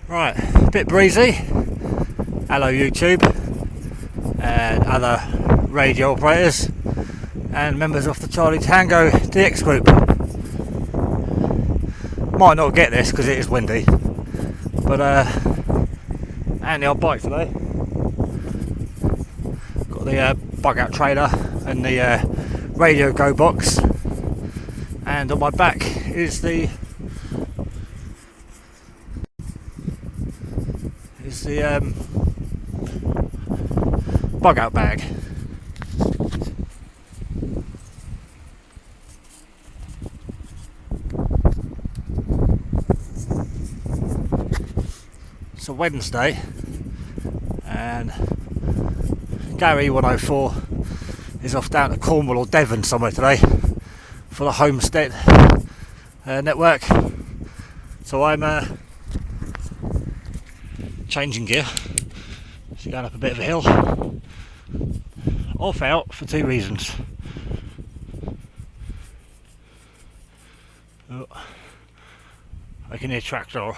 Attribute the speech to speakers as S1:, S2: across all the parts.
S1: Right, a bit breezy. Hello YouTube and other radio operators and members of the Charlie Tango DX group. Might not get this because it is windy, but and the old bike today. Got the bug out trailer and the radio go box, and on my back is the bug out bag. It's a Wednesday and Gary 104 is off down to Cornwall or Devon somewhere today for the Homestead network, so I'm changing gear, so going up a bit of a hill, off out for two reasons. Oh, I can hear tractor.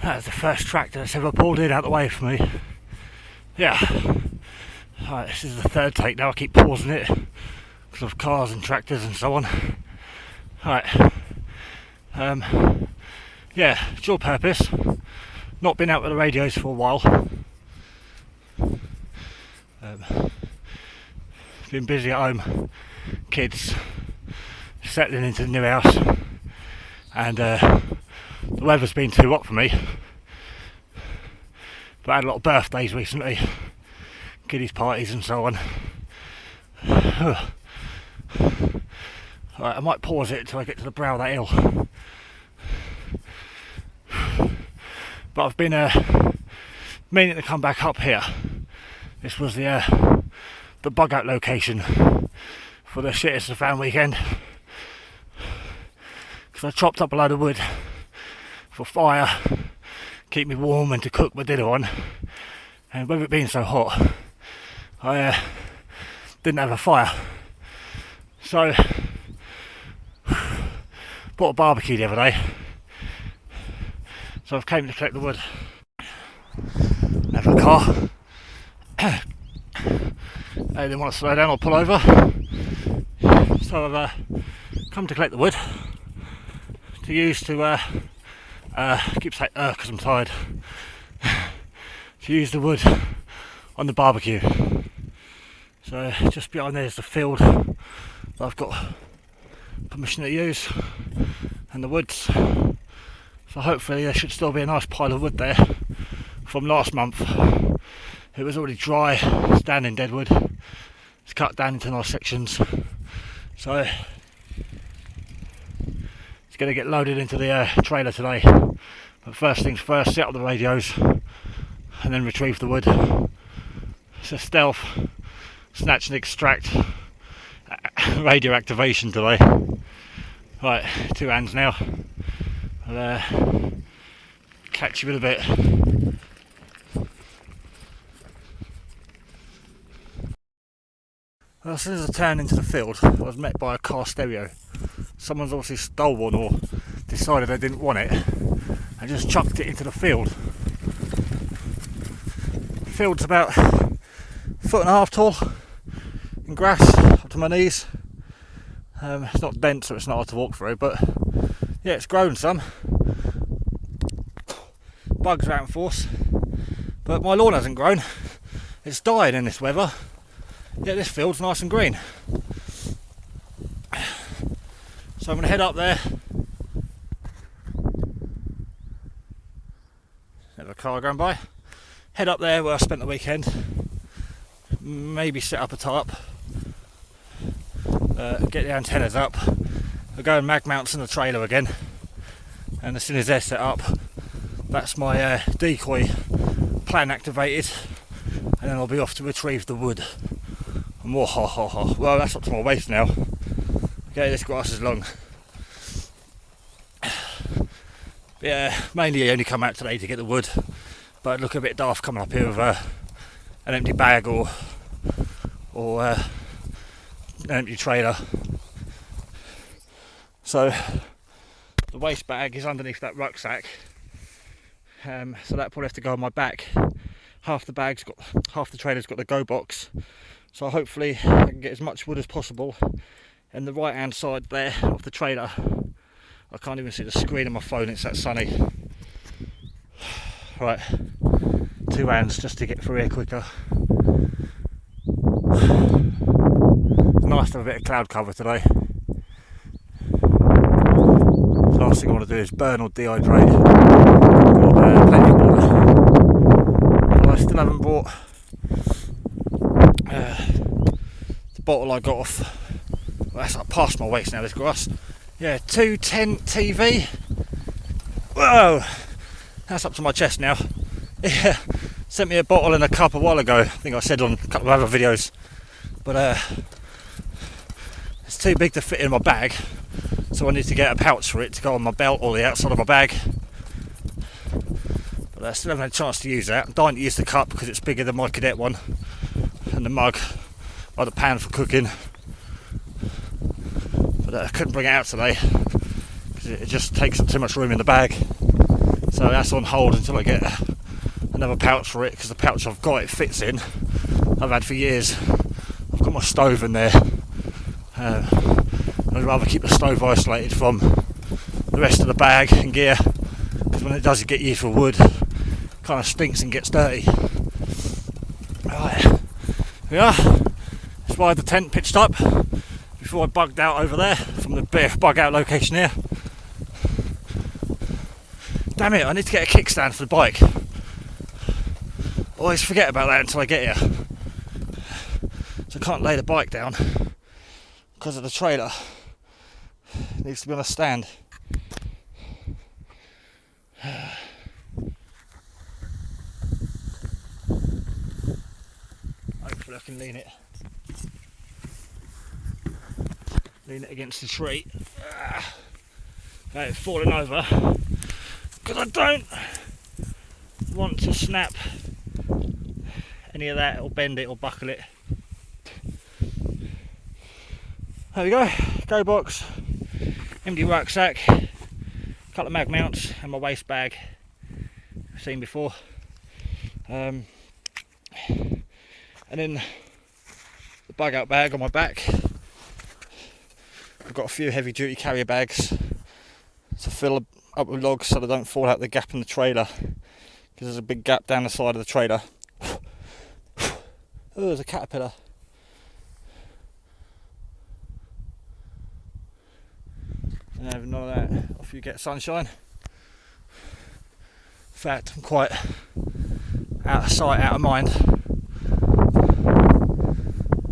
S1: That's the first tractor that's ever pulled in out the way for me. Yeah. Right, this is the third take now. I keep pausing it because of cars and tractors and so on. Right. Yeah, dual purpose. Not been out with the radios for a while. Been busy at home. Kids settling into the new house, and the weather's been too hot for me. But I had a lot of birthdays recently, kiddies parties and so on. Right, I might pause it until I get to the brow of that hill. But I've been meaning to come back up here. This was the bug out location for the shittest of fan weekend, because I chopped up a load of wood for fire, keep me warm and to cook my dinner on, and with it being so hot I didn't have a fire, so bought a barbecue the other day. So I've came to collect the wood. Have a car. They didn't want to slow down or pull over, so I've come to collect the wood to use to I keep saying because I'm tired, to use the wood on the barbecue. So just behind there is the field that I've got permission to use, and the woods. So hopefully there should still be a nice pile of wood there from last month. It was already dry, standing dead wood. It's cut down into nice sections. So it's going to get loaded into the trailer today. But first things first, set up the radios and then retrieve the wood. It's a stealth, snatch and extract radio activation today. Right, two hands now. I'll catch you in a bit. Well, as soon as I turned into the field, I was met by a car stereo. Someone's obviously stole one or decided they didn't want it and just chucked it into the field. The field's about a foot and a half tall in grass up to my knees. It's not dense, so it's not hard to walk through, but yeah, it's grown some. Bugs are out in force, but my lawn hasn't grown. It's dying in this weather, yet this field's nice and green. So I'm going to head up there. There's a car going by. Head up there where I spent the weekend. Maybe set up a tarp. Get the antennas up. I'll go and mag mounts in the trailer again. And as soon as they're set up, that's my decoy plan activated, and then I'll be off to retrieve the wood. And well, that's up to my waist now. Okay, this grass is long. Yeah, mainly I only come out today to get the wood, but I'd look a bit daft coming up here with an empty bag or an empty trailer. So the waste bag is underneath that rucksack, so that probably have to go on my back. Half the trailer's got the go box, so hopefully I can get as much wood as possible. And the right hand side there of the trailer, I can't even see the screen on my phone, it's that sunny. Right, 2 hands just to get through here quicker. It's nice to have a bit of cloud cover today. The last thing I want to do is burn or dehydrate. Got plenty of water. But I still haven't brought the bottle I got off. Well, that's like past my waist now, this grass. Yeah, 210 TV. Whoa! That's up to my chest now. Yeah, sent me a bottle and a cup a while ago. I think I said on a couple of other videos. But it's too big to fit in my bag. So I need to get a pouch for it to go on my belt or the outside of my bag. But I still haven't had a chance to use that. I'm dying to use the cup because it's bigger than my cadet one. And the mug, or the pan for cooking. But I couldn't bring it out today because it just takes up too much room in the bag. So that's on hold until I get another pouch for it, because the pouch I've got it fits in. I've had for years. I've got my stove in there. I'd rather keep the stove isolated from the rest of the bag and gear, because when it does get used for wood, it kind of stinks and gets dirty. Right, yeah, that's why I had the tent pitched up before I bugged out over there from the bug out location here. Damn it, I need to get a kickstand for the bike. Always forget about that until I get here. So I can't lay the bike down because of the trailer. It needs to be on a stand. Hopefully I can lean it against the tree. It's falling over because I don't want to snap any of that or bend it or buckle it. There we go box, empty rucksack, couple of mag mounts and my waist bag, seen before, and then the bug out bag on my back. I've got a few heavy duty carrier bags to fill up with logs so they don't fall out the gap in the trailer, because there's a big gap down the side of the trailer. Oh, there's a caterpillar. And have none of that. Off you get, sunshine. In fact, I'm quite out of sight, out of mind.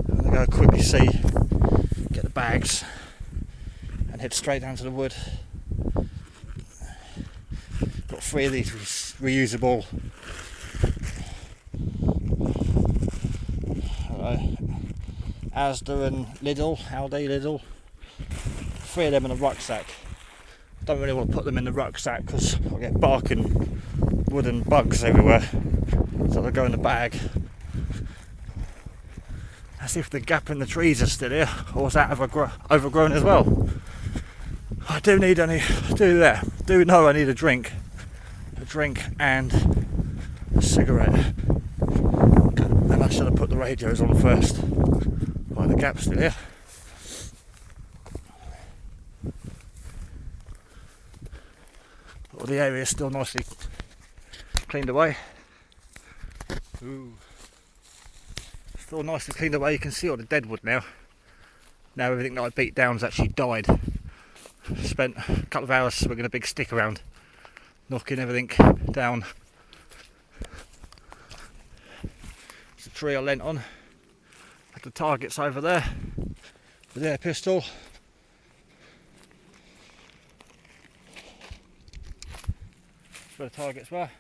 S1: I'm going to go quickly see, get the bags and head straight down to the wood. Got 3 of these reusable Asda and Aldi. 3 of them in a rucksack. Don't really want to put them in the rucksack because I'll get bark and wood and bugs everywhere, so they'll go in the bag. Let's see if the gap in the trees is still here, or is that overgrown as well. I do know I need a drink and a cigarette. And I should have put the radios on first. Right, the gap's still here. Well, the area is still nicely cleaned away. Ooh. Still nicely cleaned away. You can see all the dead wood now. Now everything that I beat down's actually died. Spent a couple of hours swinging a big stick around, knocking everything down. It's a tree I leant on. Had the targets over there with the air pistol. That's where the targets were.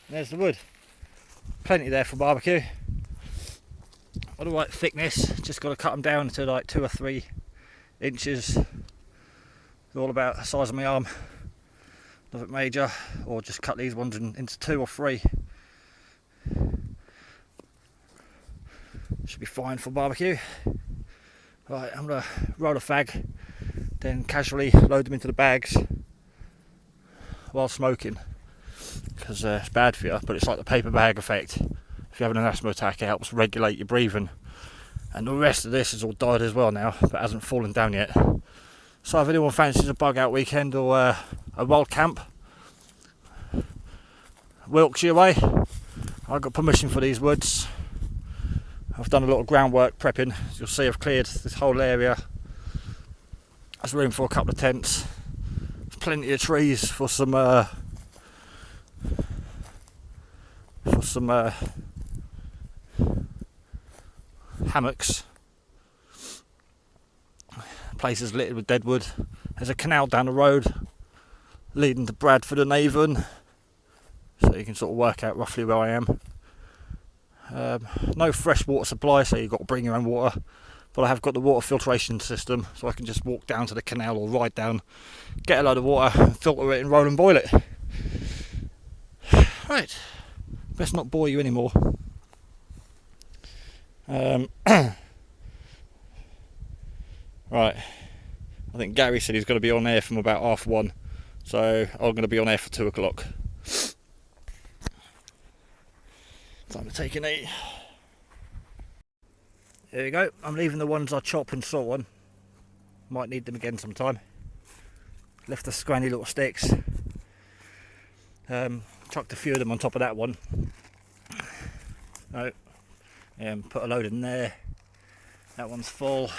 S1: And there's the wood. Plenty there for barbecue. All the right thickness, just got to cut them down to like 2 or 3 inches. They're all about the size of my arm. Nothing major, or just cut these ones into 2 or 3. Should be fine for barbecue. Right, I'm going to roll a fag, then casually load them into the bags. while smoking, because it's bad for you, but it's like the paper bag effect. If you're having an asthma attack, it helps regulate your breathing. And the rest of this has all died as well now, but hasn't fallen down yet. So if anyone fancies a bug out weekend or a wild camp, Wiltshire way, I got permission for these woods. I've done a lot of groundwork prepping. As you'll see, I've cleared this whole area. There's room for a couple of tents. There's plenty of trees for some hammocks. Place is littered with deadwood. There's a canal down the road leading to Bradford and Avon, so you can sort of work out roughly where I am. No fresh water supply, so you've got to bring your own water, but I have got the water filtration system, so I can just walk down to the canal or ride down, get a load of water, filter it and roll and boil it. Right, best not bore you anymore. Right, I think Gary said he's going to be on air from about 1:30, so I'm going to be on air for 2 o'clock. Time to take a knee. There you go, I'm leaving the ones I chop and saw on. Might need them again sometime. Left the scrawny little sticks. Chucked a few of them on top of that one. No. Put a load in there. That one's full.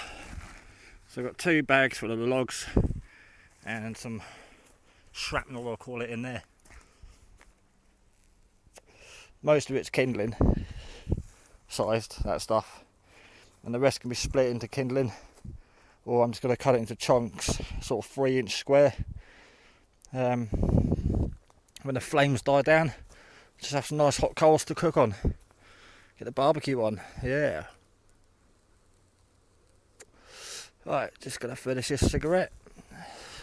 S1: So I've got 2 bags full of the logs and some shrapnel, I'll call it, in there. Most of it's kindling sized, that stuff, and the rest can be split into kindling, or I'm just going to cut it into chunks, sort of 3-inch square. When the flames die down, just have some nice hot coals to cook on. Get the barbecue on, yeah. Right, just going to finish this cigarette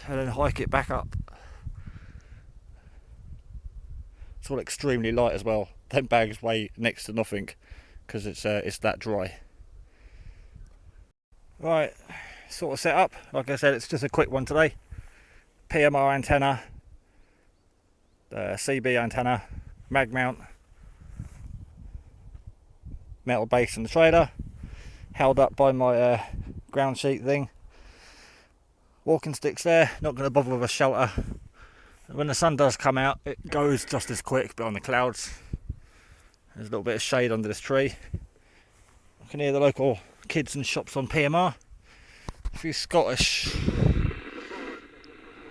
S1: and then hike it back up. It's all extremely light as well. Them bags weigh next to nothing because it's that dry. Right, sort of set up. Like I said, it's just a quick one today. PMR antenna, CB antenna, mag mount, metal base in the trailer, held up by my ground sheet thing. Walking sticks there, not going to bother with a shelter. When the sun does come out, it goes just as quick behind the clouds. There's a little bit of shade under this tree. I can hear the local kids and shops on PMR. A few Scottish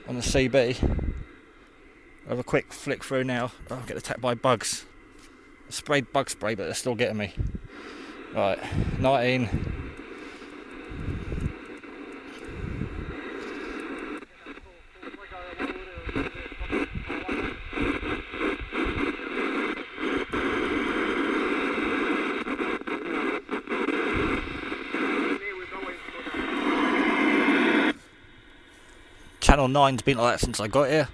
S1: on the CB. I'll have a quick flick through now. I'll get attacked by bugs. I sprayed bug spray, but they're still getting me. Right, 19. Channel 9's been like that since I got here.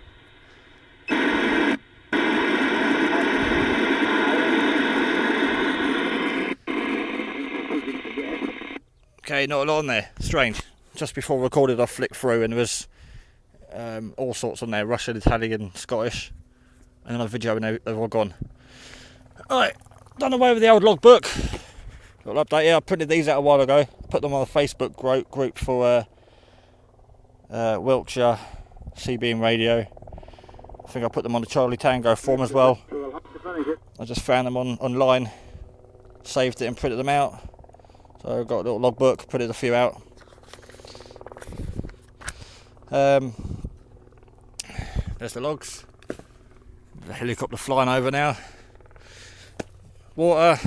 S1: Okay, not a lot on there. Strange. Just before I recorded, I flicked through and there was all sorts on there. Russian, Italian, Scottish. And then a video and they've all gone. Alright, done away with the old logbook. Got an update here. I printed these out a while ago. Put them on the Facebook group for Wiltshire CB radio. I think I put them on the Charlie Tango forum as well. I just found them online, saved it and printed them out. So I got a little logbook, printed a few out. There's the logs. The helicopter flying over now. Water.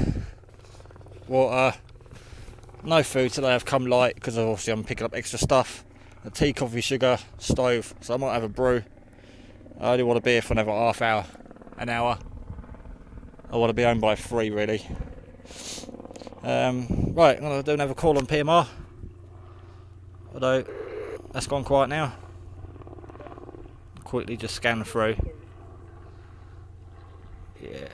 S1: No food today. I've come light because obviously I'm picking up extra stuff. A tea, coffee, sugar, stove, so I might have a brew. I only want to be here for another half hour, an hour. I want to be home by 3 really. Right, I'm going to do another call on PMR. Although, that's gone quiet now. Quickly just scan through. Yeah.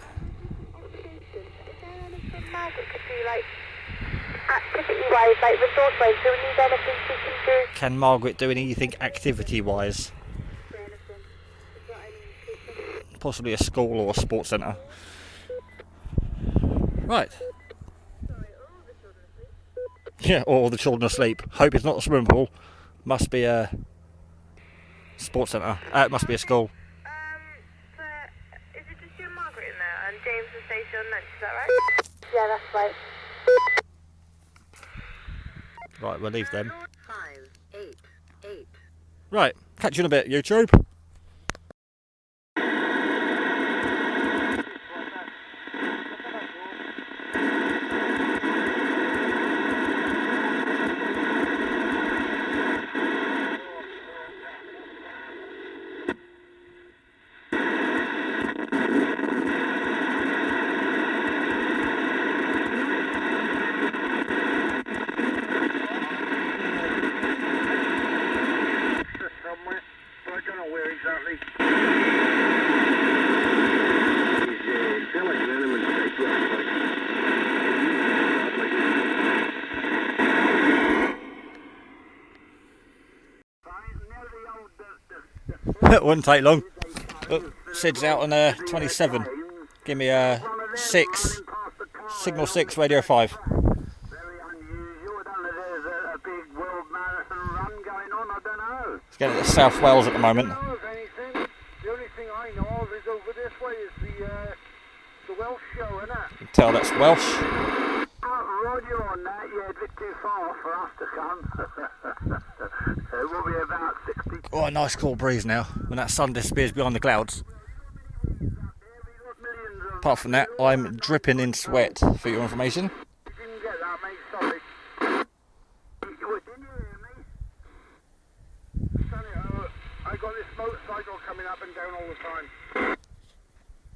S2: Activity-wise, like resource-wise, do we need anything we can do?
S1: Can Margaret do anything activity-wise? possibly a school or a sports centre. Right. Yeah, or all the children asleep. Hope it's not a swimming pool. Must be a sports centre. It must be a school.
S2: Is it just you and Margaret in there? And James and Stacey on lunch, is that right? Yeah, that's right.
S1: Right, we'll leave them.
S2: 588.
S1: Right, catch you in a bit, YouTube. It wouldn't take long. Oh, Sid's out on 27. Give me a 6. Signal 6, radio 5.
S3: Very unusual. I don't know if there's a big world marathon run going on. I don't know.
S1: It's getting to South Wales at the moment.
S3: I don't know of anything. The only thing I know of is over this way is the Welsh show, isn't it?
S1: You can tell that's Welsh.
S3: Roger on that. Yeah, a bit too far for us to come. It will be about 60.
S1: Oh, a nice cool breeze now when that sun disappears behind the clouds. Apart from that, I'm dripping in sweat, for your information.
S3: Didn't get that, mate. Sorry. Didn't you hear me? I got this motorcycle coming up and down all the time.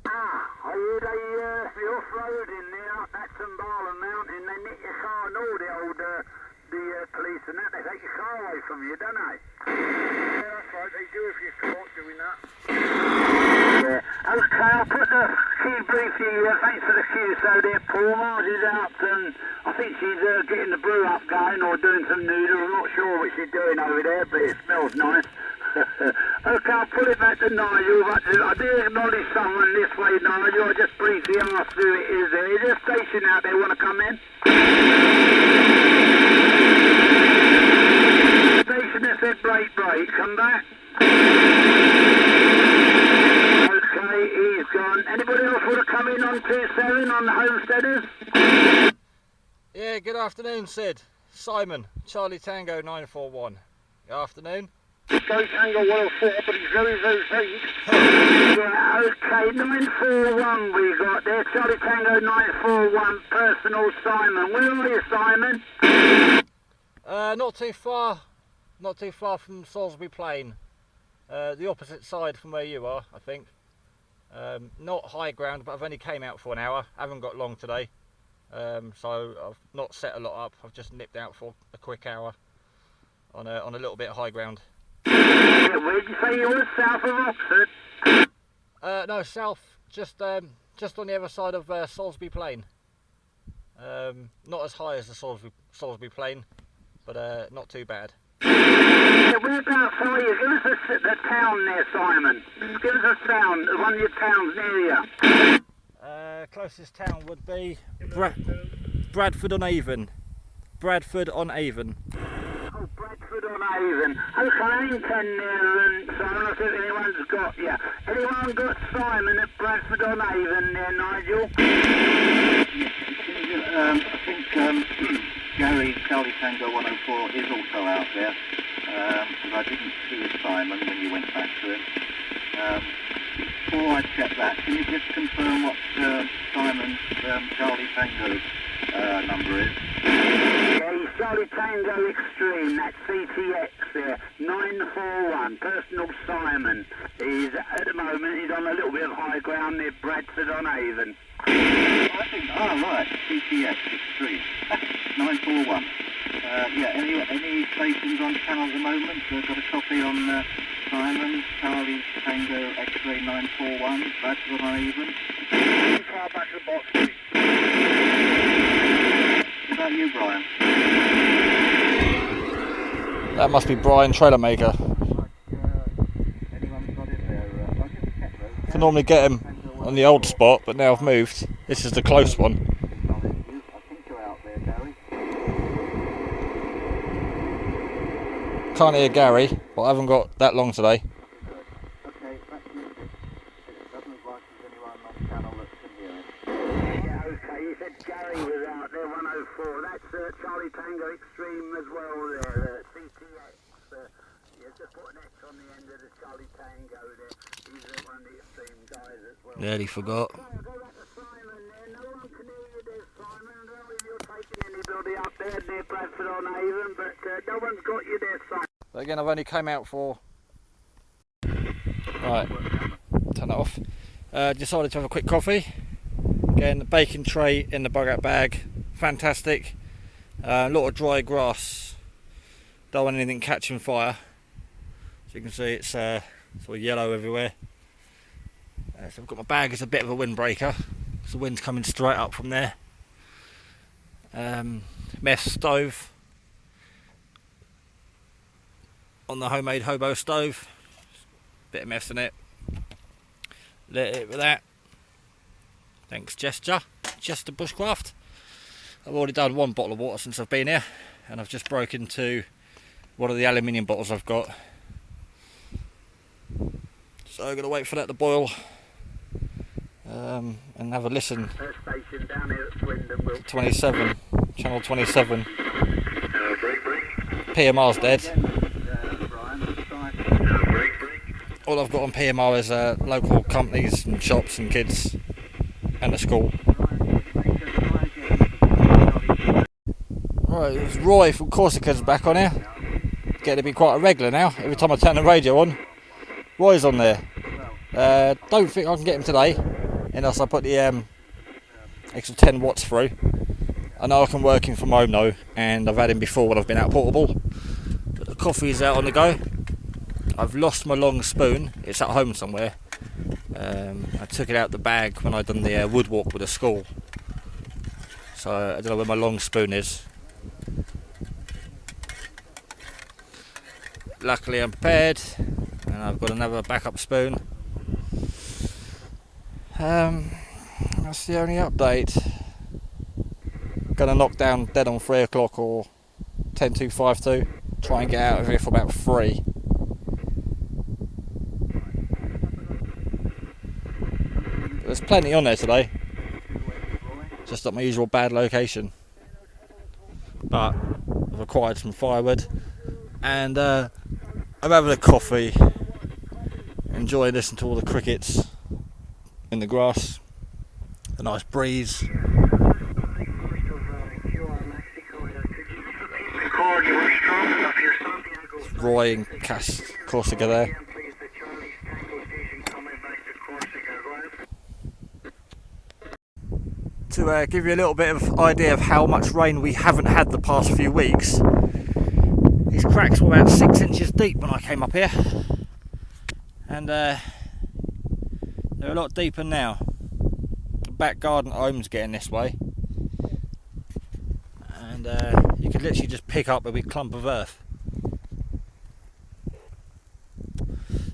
S3: I heard the off-road in there up Axonbarla Mountain. They nick your car and all the police and that. They take your car away from you, don't they? Yeah, that's right. They do if you're caught doing that. Yeah. Okay, I'll put the key briefly. Thanks for the cue. So there, Paul Mars is out, and I think she's getting the brew up going or doing some noodle. I'm not sure what she's doing over there, but it smells nice. Okay, I'll pull it back to Nigel. But I do acknowledge someone this way, Nigel. I just briefly asked who it is there. Is there a station out there want to come in? Station that said break. Come back. Okay, he's gone. Anybody else want to come in on 27 on the Homesteaders?
S1: Yeah, good afternoon, Sid. Simon, Charlie Tango 941. Good afternoon.
S3: Charlie Tango 104, but he's very, very faint. Yeah, okay, 941 we got there. Charlie Tango 941, personal Simon. Where are you, Simon?
S1: Not too far from Salisbury Plain. The opposite side from where you are, I think. Not high ground, but I've only came out for an hour. I haven't got long today. So I've not set a lot up. I've just nipped out for a quick hour on a little bit of high ground.
S3: Where did you say you were? South of Oxford?
S1: No, south, just on the other side of Salisbury Plain. Not as high as the Salisbury Plain, but not too bad.
S3: Yeah, whereabouts are you? Give us the town there, Simon. Give us a town, one of your towns near you.
S1: Closest town would be Bradford on Avon. Bradford on Avon.
S3: Oh, Bradford on Avon. Okay, I ain't 10 there, and Simon, I think anyone's got you. Anyone got Simon at Bradford on Avon there, Nigel?
S4: I think Gary, Charlie Tango 104 is also out there, because I didn't see Simon when you went back to him. Before I check that, can you just confirm what Simon's Charlie Tango's number is?
S3: Yeah, he's Charlie Tango Extreme, that's CTX there, 941, personal Simon. He's, at the moment, he's on a little bit of high ground near Bradford on Avon.
S4: I think, right, CTX Extreme, 941. Yeah, any stations on channel at the moment? Got a copy on Simon, Charlie Tango X-Ray 941, Bradford on Avon.
S3: Far back to the box, please.
S4: Is that you, Brian?
S1: That must be Brian, trailer maker.
S4: Anyone got it there? I'll just check
S1: can normally get them on the old spot, but now I've moved. This is the close one.
S4: I think you're out there, Gary.
S1: Can't hear Gary, but I haven't got that long today.
S4: Okay, back to you. It doesn't look like there's anyone on the channel that can hear it.
S3: Yeah, okay, you said Gary was out there, 104. That's Charlie Tango Extreme as well there, CTX. Yeah, just put an X on the end of the Charlie Tango there. He's one of the Extreme guys as well.
S1: Nearly forgot.
S3: Go back to Simon there. No one can hear you there, Simon. I don't know if you're taking anybody up there near Bradford on Avon, but no one's got you there, Simon.
S1: But again, I've only came out for... Right, turn that off. Decided to have a quick coffee. Again, the baking tray in the bug out bag. Fantastic. A lot of dry grass. Don't want anything catching fire. So you can see it's sort of yellow everywhere. So I've got my bag as a bit of a windbreaker. So the wind's coming straight up from there. Mess stove. On the homemade hobo stove. Bit of mess in it. Lit it with that. Thanks Chester Bushcraft. I've already done one bottle of water since I've been here, and I've just broken into one of the aluminium bottles I've got. So I'm going to wait for that to boil and have a listen.
S3: Station down here at Swindon, Will.
S1: 27, channel 27. PMR's dead. All I've got on PMR is local companies and shops and kids and a school. Right, it's Roy from Corsica's back on here. Getting to be quite a regular now. Every time I turn the radio on, Roy's on there. Don't think I can get him today, unless I put the extra 10 watts through. I know I can work him from home though, and I've had him before when I've been out portable. But the coffee's out on the go. I've lost my long spoon. It's at home somewhere. I took it out the bag when I'd done the wood walk with the school. So I don't know where my long spoon is. Luckily I'm prepared, and I've got another backup spoon. That's the only update. Gonna knock down dead on 3 o'clock or 10 to 5 to. Try and get out of here for about 3. There's plenty on there today, just at my usual bad location, but I've acquired some firewood, and I'm having a coffee, enjoying listening to all the crickets in the grass, a nice breeze. It's Roy and Corsica there. To give you a little bit of idea of how much rain we haven't had the past few weeks, these cracks were about 6 inches deep when I came up here, and they're a lot deeper now. The back garden at home's getting this way, and you could literally just pick up a big clump of earth.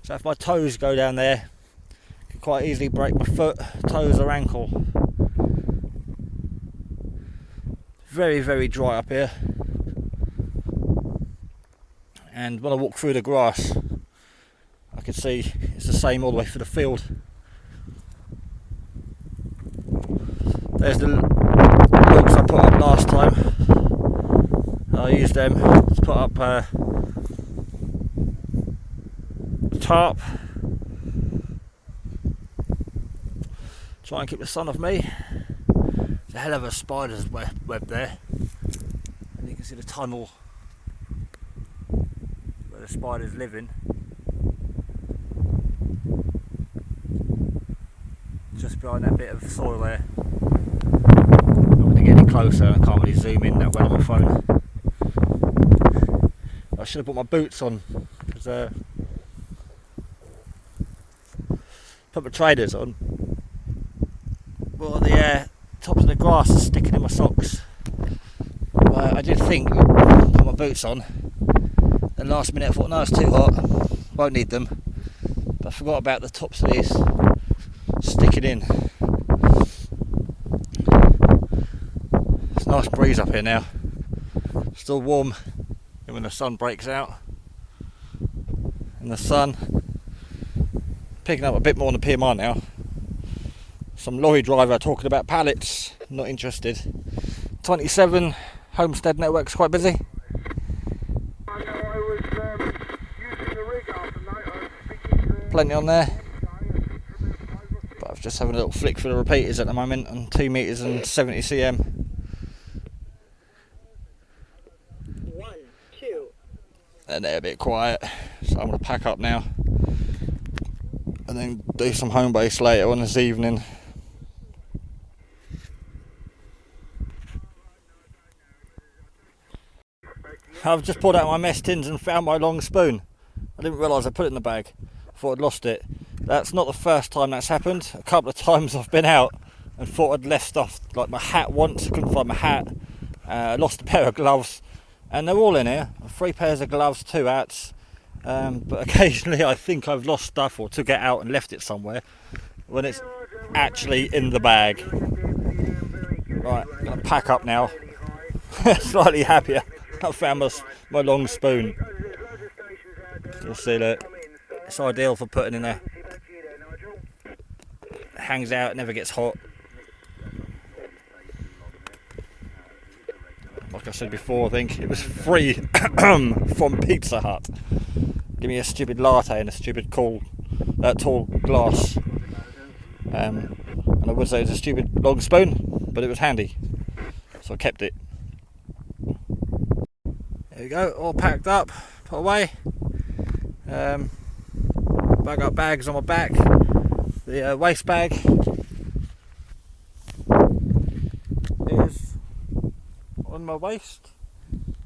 S1: So if my toes go down there, I could quite easily break my foot, toes or ankle. Very, very dry up here, and when I walk through the grass I can see it's the same all the way through the field. There's the logs I put up last time. I used them to put up the tarp, try and keep the sun off me. There's a hell of a spider's web there, and you can see the tunnel where the spider's living. Just behind that bit of soil there. Not going to get any closer, I can't really zoom in that well on my phone. I should have put my boots on, because put my trainers on. Well, the tops of the grass are sticking in my socks. I did think, put my boots on, then last minute I thought no, it's too hot, won't need them, but I forgot about the tops of these sticking in. It's a nice breeze up here now. Still warm when the sun breaks out. And the sun picking up a bit more on the PMR now. Some lorry driver talking about pallets, not interested. 27 Homestead Network's quite busy.
S3: I know I was using the rig after night. I was speaking to
S1: Plenty on there. But I'm just having a little flick for the repeaters at the moment on 2 meters and 70 cm.
S2: 1, 2.
S1: And they're a bit quiet, so I'm going to pack up now and then do some home base later on this evening. I've just pulled out my mess tins and found my long spoon. I didn't realise I put it in the bag. Thought I'd lost it. That's not the first time that's happened. A couple of times I've been out and thought I'd left stuff, like my hat once. I couldn't find my hat. I lost a pair of gloves, and they're all in here. 3 pairs of gloves, 2 hats. But occasionally I think I've lost stuff or took it out and left it somewhere when it's actually in the bag. Right, I'm going to pack up now. Slightly happier. I found my long spoon. You'll see that it's ideal for putting in there. It hangs out, never gets hot. Like I said before, I think it was free from Pizza Hut. Give me a stupid latte and a stupid tall glass. And I would say it's a stupid long spoon, but it was handy, so I kept it. There we go, all packed up, put away. Bag up bags on my back. The waste bag is on my waist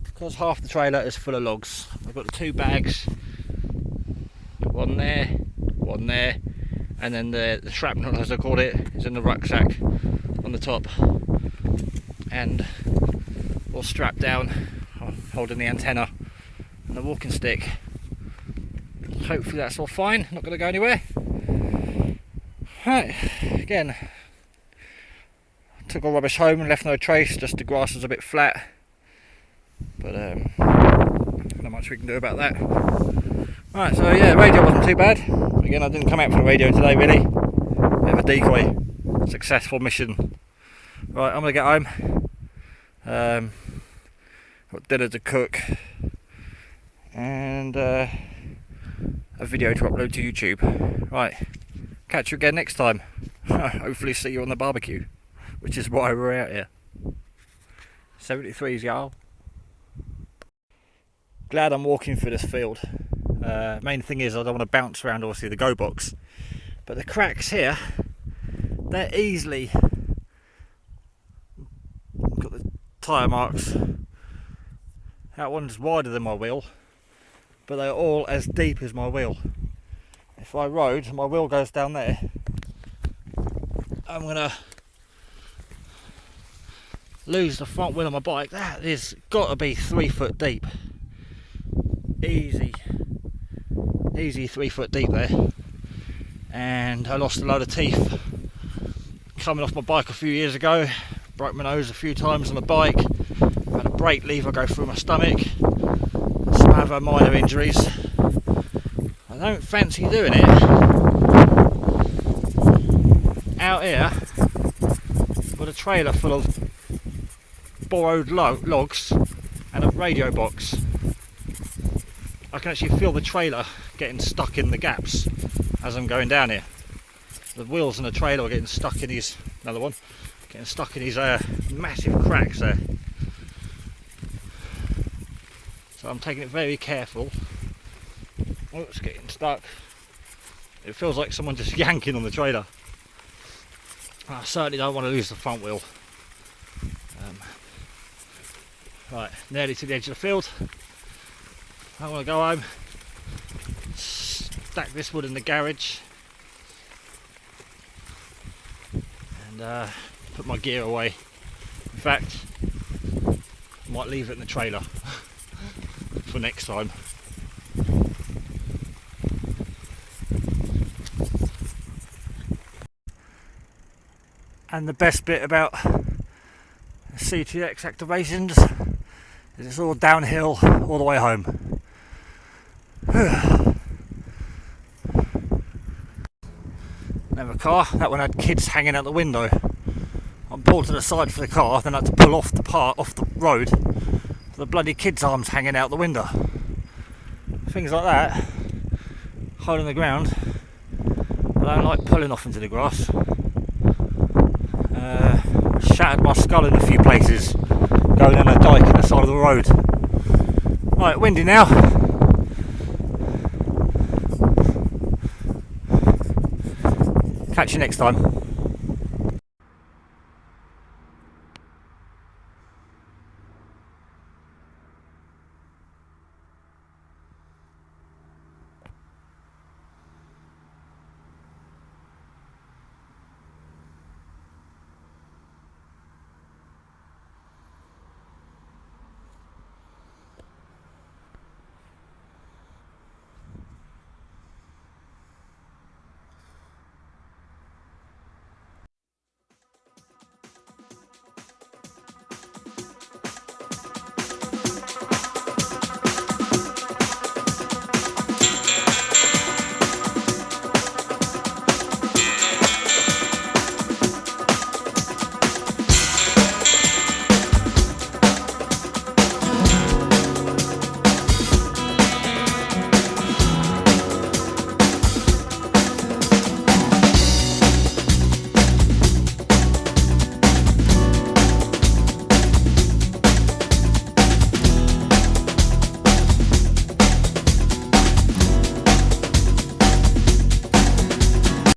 S1: because half the trailer is full of logs. I've got the 2 bags, one there, and then the shrapnel, as I called it, is in the rucksack on the top, and all strapped down, holding the antenna and the walking stick. Hopefully that's all fine, not going to go anywhere. Right, again, took all rubbish home and left no trace, just the grass was a bit flat, but not much we can do about that. Right, so yeah, radio wasn't too bad. Again, I didn't come out for the radio today really. Bit of a decoy. Successful mission. Right, I'm going to get home. Got dinner to cook and a video to upload to YouTube. Right, catch you again next time. Hopefully see you on the barbecue, which is why we're out here. 73s, y'all. Glad I'm walking through this field. Main thing is I don't want to bounce around obviously the go box, but the cracks here, they're easily got the tyre marks. That one's wider than my wheel, but they're all as deep as my wheel. If I rode, my wheel goes down there, I'm gonna lose the front wheel of my bike. That is got to be 3 foot deep. Easy 3 foot deep there. And I lost a load of teeth coming off my bike a few years ago. Broke my nose a few times on the bike. Had a brake lever go through my stomach. Some other minor injuries. I don't fancy doing it out here with a trailer full of borrowed logs and a radio box. I can actually feel the trailer getting stuck in the gaps as I'm going down here. The wheels in the trailer are getting stuck in these, another one, getting stuck in these massive cracks there. So I'm taking it very careful. Oh, it's getting stuck. It feels like someone just yanking on the trailer. I certainly don't want to lose the front wheel. Right, nearly to the edge of the field. I want to go home, stack this wood in the garage, and put my gear away. In fact, I might leave it in the trailer for next time. And the best bit about CTX activations is it's all downhill all the way home. Another car, that one had kids hanging out the window. I pulled to the side for the car, then I had to pull off the road. The bloody kids' arms hanging out the window. Things like that, holding the ground. I don't like pulling off into the grass. Shattered my skull in a few places going down a dike at the side of the road. Right, windy now. Catch you next time.